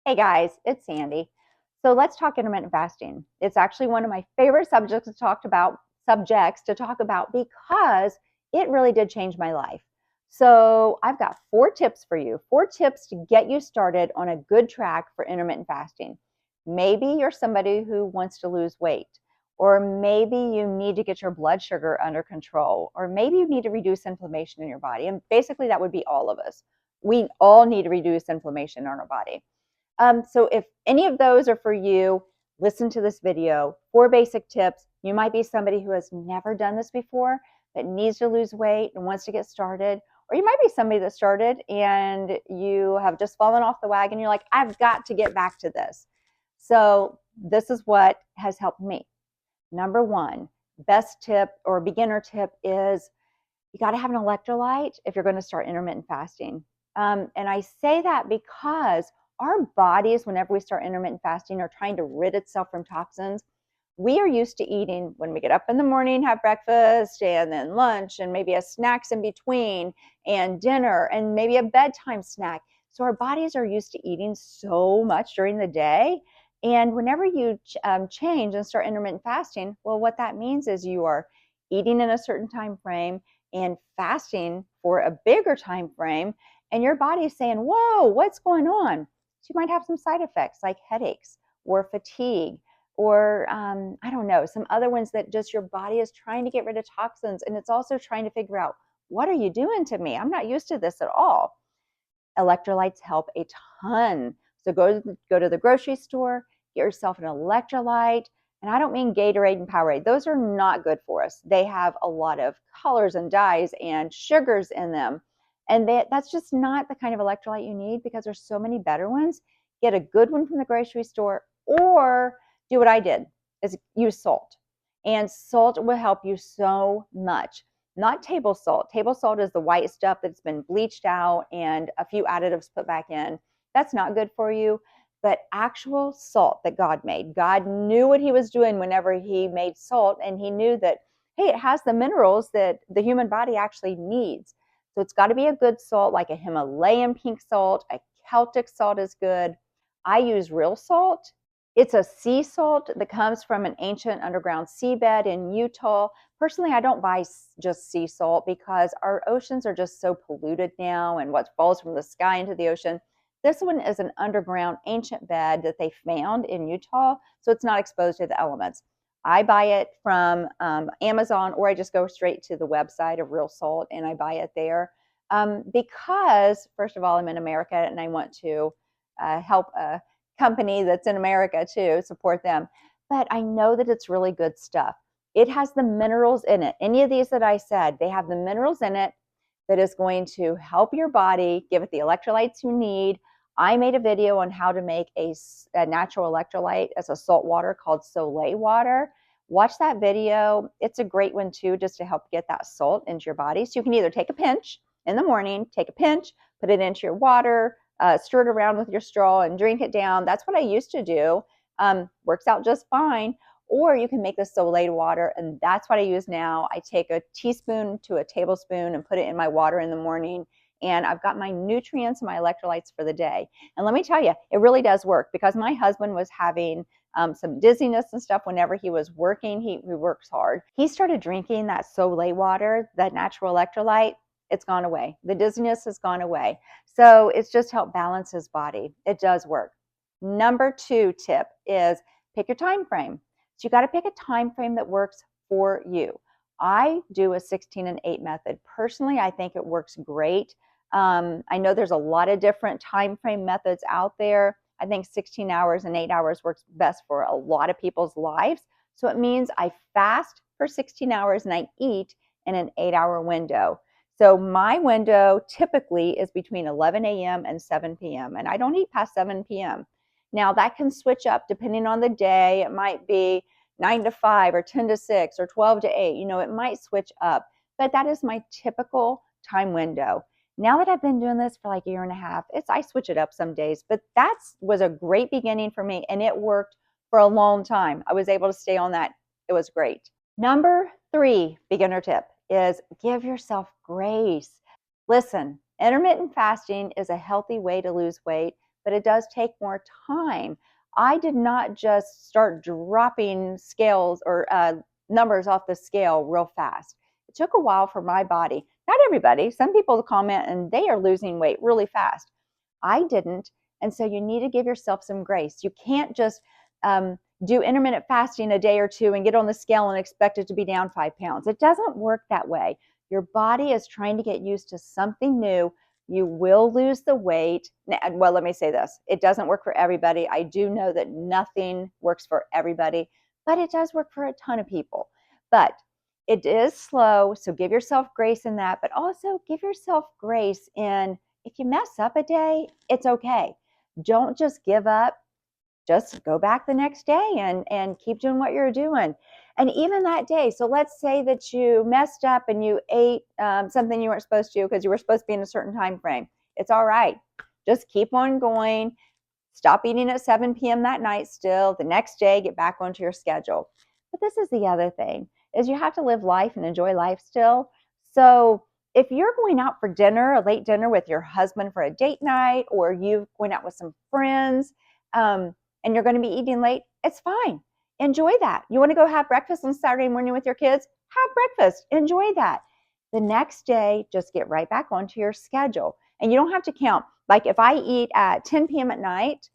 Hey guys, it's Sandy. So let's talk intermittent fasting. It's actually one of my favorite subjects to talk about because it really did change my life. So I've got 4 tips for you, 4 tips to get you started on a good track for intermittent fasting. Maybe you're somebody who wants to lose weight, or maybe you need to get your blood sugar under control, or maybe you need to reduce inflammation in your body. And basically that would be all of us. We all need to reduce inflammation in our body. So if any of those are for you, listen to this video. 4 basic tips. You might be somebody who has never done this before, but needs to lose weight and wants to get started. Or you might be somebody that started and you have just fallen off the wagon. You're like, I've got to get back to this. So this is what has helped me. Number 1, best tip or beginner tip is you got to have an electrolyte if you're going to start intermittent fasting. And I say that because our bodies, whenever we start intermittent fasting, are trying to rid itself from toxins. We are used to eating when we get up in the morning, have breakfast, and then lunch, and maybe a snacks in between, and dinner, and maybe a bedtime snack. So our bodies are used to eating so much during the day. And whenever you change and start intermittent fasting, well, what that means is you are eating in a certain time frame and fasting for a bigger time frame, and your body is saying, whoa, what's going on? So you might have some side effects like headaches or fatigue or I don't know, some other ones that just your body is trying to get rid of toxins, and it's also trying to figure out, what are you doing to me? I'm not used to this at all. Electrolytes help a ton. So go to the grocery store, get yourself an electrolyte. And I don't mean Gatorade and Powerade. Those are not good for us. They have a lot of colors and dyes and sugars in them. And that's just not the kind of electrolyte you need, because there's so many better ones. Get a good one from the grocery store, or do what I did, is use salt. And salt will help you so much. Not table salt. Table salt is the white stuff that's been bleached out and a few additives put back in. That's not good for you. But actual salt that God made. God knew what he was doing whenever he made salt, and he knew that, hey, it has the minerals that the human body actually needs. So it's got to be a good salt, like a Himalayan pink salt. A Celtic salt is good. I use real salt. It's a sea salt that comes from an ancient underground seabed in Utah. Personally, I don't buy just sea salt because our oceans are just so polluted now, and what falls from the sky into the ocean. This one is an underground ancient bed that they found in Utah, so it's not exposed to the elements. I buy it from Amazon, or I just go straight to the website of Real Salt and I buy it there because, first of all, I'm in America and I want to help a company that's in America too, support them. But I know that it's really good stuff. It has the minerals in it. Any of these that I said, they have the minerals in it that is going to help your body, give it the electrolytes you need. I made a video on how to make a natural electrolyte as a salt water called Soleil water. Watch that video. It's a great one too, just to help get that salt into your body. So you can either take a pinch in the morning, take a pinch, put it into your water, stir it around with your straw and drink it down. That's what I used to do. Works out just fine. Or you can make the Soleil water, and that's what I use now. I take a teaspoon to a tablespoon and put it in my water in the morning, and I've got my nutrients and my electrolytes for the day. And let me tell you, it really does work, because my husband was having some dizziness and stuff whenever he was working. He works hard. He started drinking that Soleil water, that natural electrolyte. It's gone away. The dizziness has gone away. So it's just helped balance his body. It does work. Number 2 tip is pick your time frame. So you got to pick a time frame that works for you. I do a 16 and 8 method. Personally, I think it works great. I know there's a lot of different time frame methods out there. I think 16 hours and 8 hours works best for a lot of people's lives. So it means I fast for 16 hours and I eat in an 8-hour window. So my window typically is between 11 a.m. and 7 p.m. and I don't eat past 7 p.m. Now that can switch up depending on the day. It might be 9 to 5 or 10 to 6 or 12 to 8. It might switch up, but that is my typical time window. Now that I've been doing this for like a year and a half, I switch it up some days, but that was a great beginning for me, and it worked for a long time. I was able to stay on that. It was great. Number 3 beginner tip is give yourself grace. Listen, intermittent fasting is a healthy way to lose weight, but it does take more time. I did not just start dropping scales or numbers off the scale real fast. It took a while for my body. Not everybody. Some people comment and they are losing weight really fast. I didn't. And so you need to give yourself some grace. You can't just do intermittent fasting a day or two and get on the scale and expect it to be down 5 pounds. It doesn't work that way. Your body is trying to get used to something new. You will lose the weight. Well, let me say this. It doesn't work for everybody. I do know that nothing works for everybody, but it does work for a ton of people. But it is slow, so give yourself grace in that, but also give yourself grace in if you mess up a day, it's okay. Don't just give up. Just go back the next day and keep doing what you're doing. And even that day, so let's say that you messed up and you ate something you weren't supposed to because you were supposed to be in a certain time frame. It's all right. Just keep on going. Stop eating at 7 p.m. that night still. The next day, get back onto your schedule. But this is the other thing, is you have to live life and enjoy life still. So if you're going out for dinner, a late dinner with your husband for a date night, or you're going out with some friends, and you're going to be eating late, it's fine. Enjoy that. You want to go have breakfast on Saturday morning with your kids? Have breakfast. Enjoy that. The next day, just get right back onto your schedule. And you don't have to count. Like if I eat at 10 p.m. at night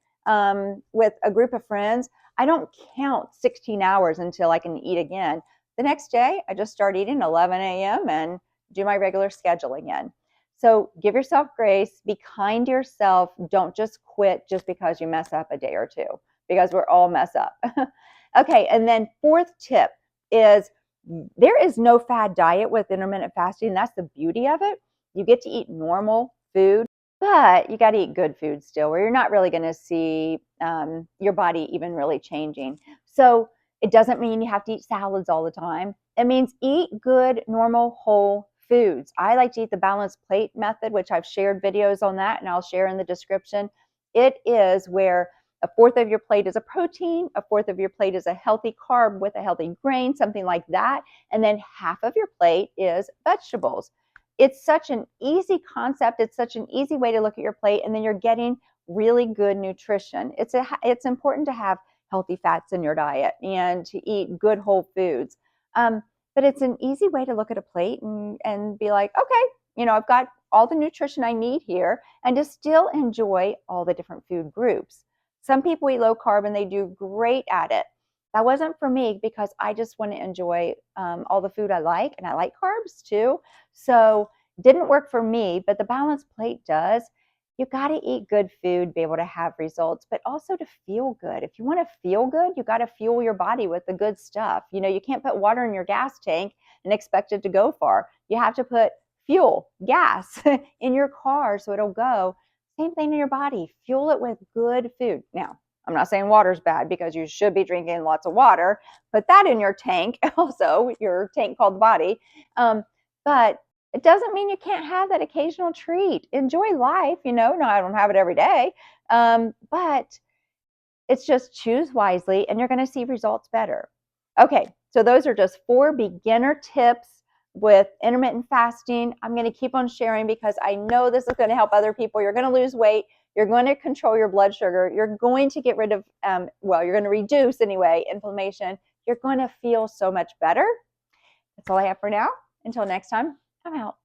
with a group of friends, I don't count 16 hours until I can eat again. The next day, I just start eating 11 a.m. and do my regular schedule again. So give yourself grace, be kind to yourself. Don't just quit just because you mess up a day or two, because we're all mess up. Okay, and then fourth tip is there is no fad diet with intermittent fasting. That's the beauty of it. You get to eat normal food, but you got to eat good food still, where you're not really going to see your body even really changing. So it doesn't mean you have to eat salads all the time. It means eat good, normal, whole foods. I like to eat the balanced plate method, which I've shared videos on that, and I'll share in the description. It is where a fourth of your plate is a protein, a fourth of your plate is a healthy carb with a healthy grain, something like that, and then half of your plate is vegetables. It's such an easy concept. It's such an easy way to look at your plate, and then you're getting really good nutrition. It's important to have healthy fats in your diet and to eat good whole foods. But it's an easy way to look at a plate and be like, okay, I've got all the nutrition I need here, and to still enjoy all the different food groups. Some people eat low carb and they do great at it. That wasn't for me because I just want to enjoy all the food I like, and I like carbs too. So it didn't work for me, but the balanced plate does. You got to eat good food, be able to have results, but also to feel good. If you want to feel good, you got to fuel your body with the good stuff. You can't put water in your gas tank and expect it to go far. You have to put fuel, gas in your car so it'll go. Same thing in your body. Fuel it with good food. Now, I'm not saying water's bad, because you should be drinking lots of water. Put that in your tank, also your tank called body. But it doesn't mean you can't have that occasional treat. Enjoy life, No, I don't have it every day. But it's just choose wisely and you're going to see results better. Okay, so those are just 4 beginner tips with intermittent fasting. I'm going to keep on sharing because I know this is going to help other people. You're going to lose weight. You're going to control your blood sugar. You're going to get rid of, you're going to reduce anyway, inflammation. You're going to feel so much better. That's all I have for now. Until next time, I'm out.